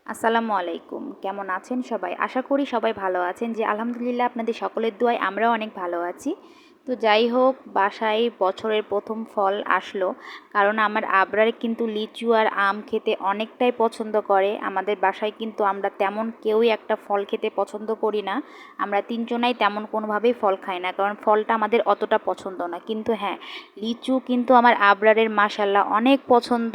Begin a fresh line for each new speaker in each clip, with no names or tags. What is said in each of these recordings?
আসসালামু আলাইকুম। কেমন আছেন সবাই? আশা করি সবাই ভালো আছেন। আলহামদুলিল্লাহ আপনাদের সকলের দোয়ায় আমরাও অনেক ভালো আছি। তো যাই হোক, বাসায় বছরের ১ম ফল আসলো। কারণ আমার আবরার কিন্তু লিচু আর আম খেতে অনেকটাই পছন্দ করে। আমাদের বাসায় কিন্তু আমরা তেমন কেউই একটা ফল খেতে পছন্দ করি না। আমরা ৩ জনাই তেমন কোনোভাবেই ফল খাই না। কারণ ফলটা আমাদের অতটা পছন্দ না। কিন্তু হ্যাঁ, লিচু কিন্তু আমার আবরারের মাশাআল্লাহ অনেক পছন্দ।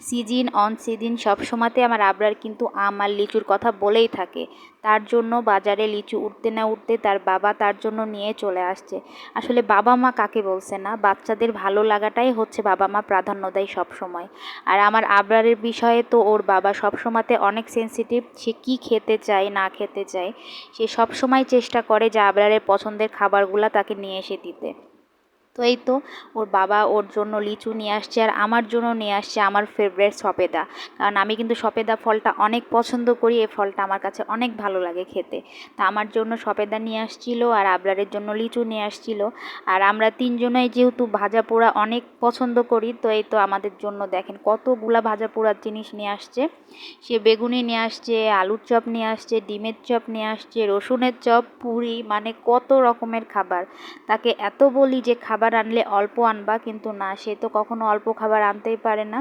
সিজন অন সিজন সবসময়তে আমার আবরার কিন্তু আম আর লিচুর কথা বলেই থাকে। তার জন্য বাজারে লিচু উঠতে না উঠতে তার বাবা তার জন্য নিয়ে চলে আসছে। আসলে বাবা মা কাকে বলছে না, বাচ্চাদের ভালো লাগাটাই হচ্ছে বাবা মা প্রাধান্য দেয় সবসময়। আর আমার আবরারের বিষয়ে তো ওর বাবা সবসময়তে অনেক সেনসিটিভ। সে কী খেতে চায় না খেতে চায় সে সবসময় চেষ্টা করে যে আবরারের পছন্দের খাবারগুলো তাকে নিয়ে এসে দিতে। তো এই তো ওর বাবা ওর জন্য লিচু নিয়ে আসছে আর আমার জন্য নিয়ে আসছে আমার ফেভারিট সবেদা। কারণ আমি কিন্তু সবেদা ফলটা অনেক পছন্দ করি, এই ফলটা আমার কাছে অনেক ভালো লাগে খেতে। তা আমার জন্য সবেদা নিয়ে আসছিল আর আবরারের জন্য লিচু নিয়ে আসছিল। আর আমরা তিনজনেই যেহেতু ভাজা পোড়া অনেক পছন্দ করি, তো এই তো আমাদের জন্য দেখেন কতগুলা ভাজা পোড়ার জিনিস নিয়ে আসছে। সে বেগুনি নিয়ে আসছে, আলুর চপ নিয়ে আসছে, ডিমের চপ নিয়ে আসছে, রসুনের চপ, পুরি, মানে কত রকমের খাবার। তাকে এত বলি যে খাবার আনলে অল্প আনবা, কিন্তু না, সে তো কখনো অল্প খাবার আনতেই পারে না।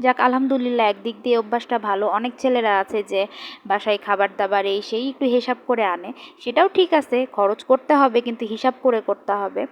যাক আলহামদুলিল্লাহ, একদিক দিয়ে অভ্যাসটা ভালো। অনেক ছেলেরা আছে যে বাসায় খাবার দাবার এই সেই একটু হিসাব করে আনে, সেটাও ঠিক আছে, খরচ করতে হবে কিন্তু হিসাব করে করতে হবে।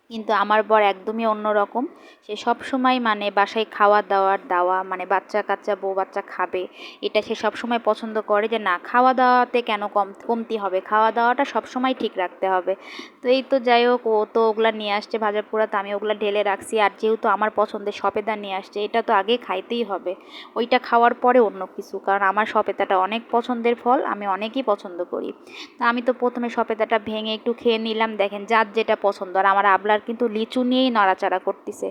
কিন্তু আমার বর একদমই অন্যরকম। সে সবসময় মানে বাসায় খাওয়া দাওয়ার দাওয়া মানে বাচ্চা কাচ্চা বউ বাচ্চা খাবে, এটা সে সবসময় পছন্দ করে যে না, খাওয়া দাওয়াতে কেন কমতি হবে, খাওয়া দাওয়াটা সবসময় ঠিক রাখতে হবে। তো এই তো যাই হোক, ও তো ওগুলা নিয়ে আসছে ভাজা পোড়া, তো আমি ওগুলা ঢেলে রাখছি। আর যেহেতু আমার পছন্দের সবেদা নিয়ে আসছে, এটা তো আগে খাইতেই হবে, ওইটা খাওয়ার পরে অন্য কিছু। কারণ আমার সবেদাটা অনেক পছন্দের ফল, আমি অনেকই পছন্দ করি। তা আমি তো প্রথমে সবেদাটা ভেঙে একটু খেয়ে নিলাম। দেখেন যার যেটা পছন্দ। আর আমার আবলার কিন্তু লিচু নিয়েই নড়াচড়া করতেছে।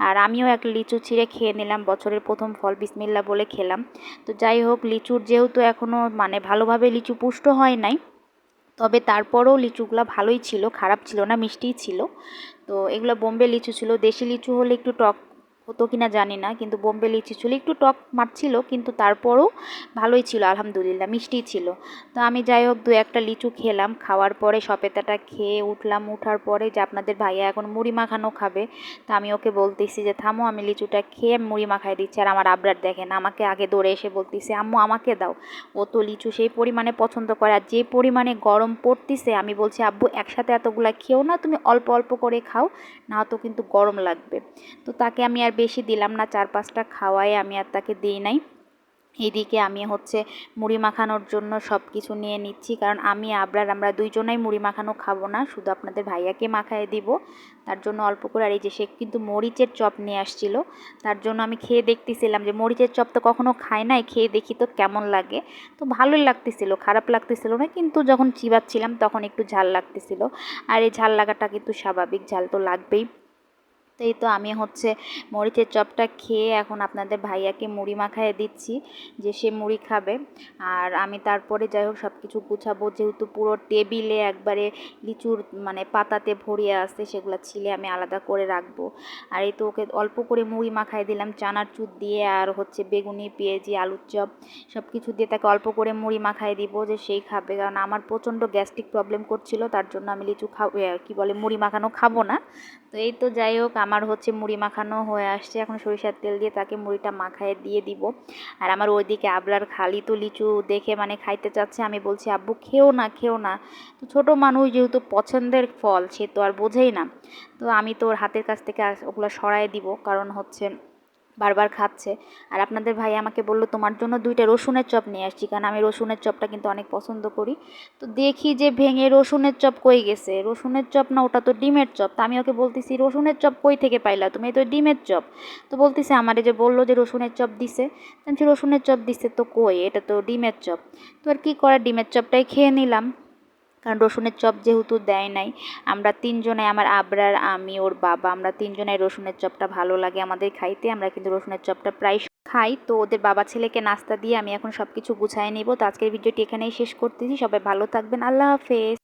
আর আমিও এক লিচু ছিঁড়ে খেয়ে নিলাম, বছরের ১ম ফল, বিসমিল্লাহ বলে খেলাম। তো যাই হোক, লিচুর যেহেতু এখনও মানে ভালোভাবে লিচু পুষ্ট হয় নাই, তবে তারপরেও লিচুগুলো ভালোই ছিল, খারাপ ছিল না, মিষ্টিই ছিল। তো এগুলো বোম্বে লিচু ছিল। দেশি লিচু হলে একটু টক হতো কিনা জানি না, কিন্তু বোম্বে লিচু ছিল, একটু টক মারছিল, কিন্তু তারপরও ভালোই ছিল, আলহামদুলিল্লাহ মিষ্টিই ছিল। তো আমি যাই হোক দু একটা লিচু খেলাম, খাওয়ার পরে সপেতাটা খেয়ে উঠলাম। উঠার পরে যে আপনাদের ভাইয়া এখন মুড়ি মাখানো খাবে, তা আমি ওকে বলতেছি যে থামো, আমি লিচুটা খেয়ে মুড়ি মাখাই দিচ্ছি। আর আমার আবরার দেখেন আমাকে আগে দৌড়ে এসে বলতেছে আম্মু আমাকে দাও। ও তো লিচু সেই পরিমাণে পছন্দ করে, আর যে পরিমাণে গরম পড়তিছে আমি বলছি আব্বু একসাথে এতগুলা খেও না, তুমি অল্প অল্প করে খাও, না তো কিন্তু গরম লাগবে। তো তাকে আমি আর বেশি দিলাম না, ৪-৫টা খাওয়াই আমি আর তাকে দিই নাই। এদিকে আমি হচ্ছে মুড়ি মাখানোর জন্য সব কিছু নিয়ে নিচ্ছি, কারণ আমি আবরার আমরা দুইজনাই মুড়ি মাখানো খাবো না, শুধু আপনাদের ভাইয়াকে মাখায় দিব। তার জন্য অল্প করে। আর এই যে সে কিন্তু মরিচের চপ নিয়ে আসছিল, তার জন্য আমি খেয়ে দেখতেছিলাম যে মরিচের চপ তো কখনো খাই নাই, খেয়ে দেখি তো কেমন লাগে। তো ভালোই লাগতেছিল, খারাপ লাগতেছিল না, কিন্তু যখন চিবাচ্ছিলাম তখন একটু ঝাল লাগতেছিল। আর এই ঝাল লাগাটা কিন্তু স্বাভাবিক, ঝাল তো লাগবেই। তো এই তো আমি হচ্ছে মরিচের চপটা খেয়ে এখন আপনাদের ভাইয়াকে মুড়ি মাখায় দিচ্ছি, যে সে মুড়ি খাবে। আর আমি তারপরে যাই হোক সব কিছু গুছাবো, যেহেতু পুরো টেবিলে একবারে লিচুর মানে পাতাতে ভরিয়ে আসছে, সেগুলো ছিলে আমি আলাদা করে রাখবো। আর এই তো ওকে অল্প করে মুড়ি মাখায় দিলাম চানাচুর দিয়ে, আর হচ্ছে বেগুনি পেঁয়াজি আলুর চপ সব কিছু দিয়ে তাকে অল্প করে মুড়ি মাখায় দিব যে সেই খাবে। কারণ আমার প্রচণ্ড গ্যাস্ট্রিক প্রবলেম করছিল, তার জন্য আমি লিচু খাবো কি বলে মুড়ি মাখানো খাবো না। তো এই তো যাই হোক, আমার হচ্ছে মুড়ি মাখানো হয়ে আসছে, এখন সরিষার তেল দিয়ে তাকে মুড়িটা মাখায় দিয়ে দিব। আর আমার ওইদিকে আবলার খালি তো লিচু দেখে মানে খাইতে চাচ্ছে, আমি বলছি আব্বু খেও না খেও না। তো ছোটো মানুষ যেহেতু পছন্দের ফল সে তো আর বোঝেই না। তো আমি তো ওর হাতের কাছ থেকে ওগুলো সরায় দিব, কারণ হচ্ছে বারবার খাচ্ছে। আর আপনাদের ভাই আমাকে বলল তোমার জন্য 2টা রসুনের চপ নিয়ে আসছি, কারণ আমি রসুনের চপটা কিন্তু অনেক পছন্দ করি। তো দেখি যে ভেঙে রসুনের চপ কই গেছে, রসুনের চপ না, ওটা তো ডিমের চপ। তা আমি ওকে বলতেছি রসুনের চপ কই থেকে পাইলা তুমি, এই তো ডিমের চপ। তো বলতেছে আমারে যে বললো যে রসুনের চপ দিছে। আমি রসুনের চপ দিছে তো কই, এটা তো ডিমের চপ। তো আর কী করার, ডিমের চপটাই খেয়ে নিলাম, কারণ রসুনের চপ যেহেতু দেয় নাই। আমরা তিনজনে, আমার আবরার, আমি, ওর বাবা, আমরা তিনজনের রসুনের চপটা ভালো লাগে আমাদের খাইতে, আমরা কিন্তু রসুনের চপটা প্রায় খাই। তো ওদের বাবা ছেলেকে নাস্তা দিয়ে আমি এখন সব কিছু গুছাই নিব। তো আজকের ভিডিওটি এখানেই শেষ করতেছি, সবাই ভালো থাকবেন, আল্লাহ হাফেজ।